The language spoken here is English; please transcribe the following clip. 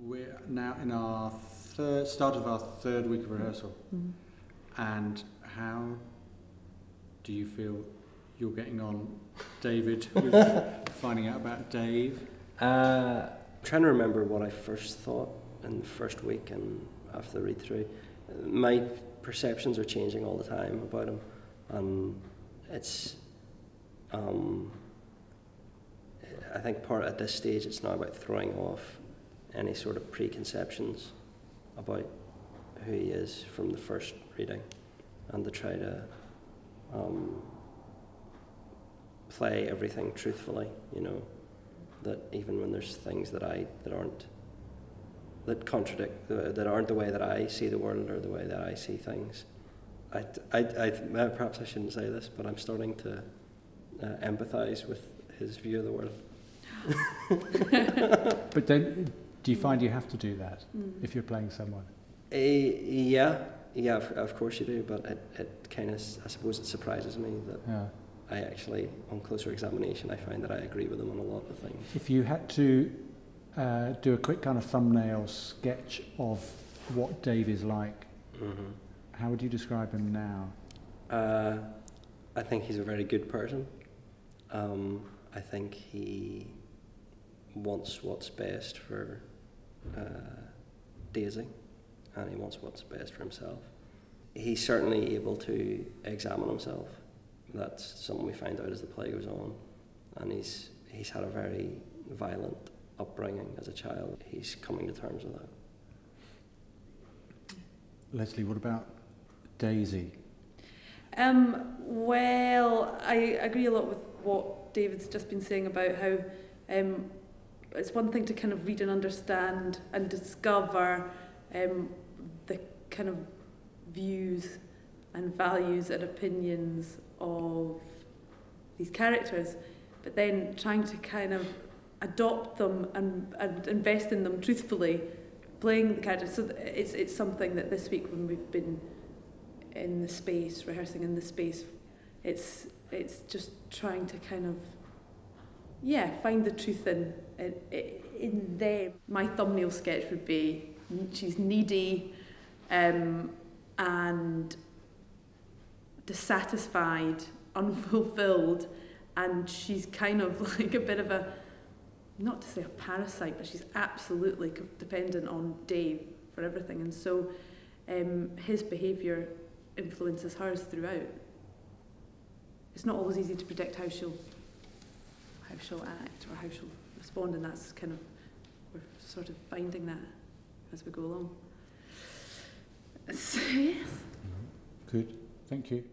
We're now in our start of our third week of rehearsal. Mm. And how do you feel you're getting on, David, with finding out about Dave? Trying to remember what I first thought in the first week and after the read-through. My perceptions are changing all the time about him, and it's I think at this stage it's now about throwing off any sort of preconceptions about who he is from the first reading, and to try to play everything truthfully, you know, that even when there's things that contradict, that aren't the way that I see the world or the way that I see things. Perhaps I shouldn't say this, but I'm starting to empathise with his view of the world. But then, do you find you have to do that if you're playing someone? Yeah, of course you do, but it kind of, I suppose it surprises me that I actually, on closer examination, I find that I agree with him on a lot of things. If you had to do a quick kind of thumbnail sketch of what Dave is like, how would you describe him now? I think he's a very good person. I think he wants what's best for Daisy, and he wants what's best for himself. He's certainly able to examine himself. That's something we find out as the play goes on, and he's had a very violent upbringing as a child. He's coming to terms with that. Leslie, what about Daisy? Well, I agree a lot with what David's just been saying about how it's one thing to kind of read and understand and discover the kind of views and values and opinions of these characters, but then trying to kind of adopt them and invest in them truthfully, playing the characters. So it's something that this week when we've been in the space, rehearsing in the space, it's just trying to kind of, find the truth in them. My thumbnail sketch would be, she's needy and dissatisfied, unfulfilled, and she's kind of like a bit of a, not to say a parasite, but she's absolutely dependent on Dave for everything, and so his behaviour influences hers throughout. It's not always easy to predict how she'll act or how she'll respond, and that's kind of, we're sort of finding that as we go along. So, yes. Good, thank you.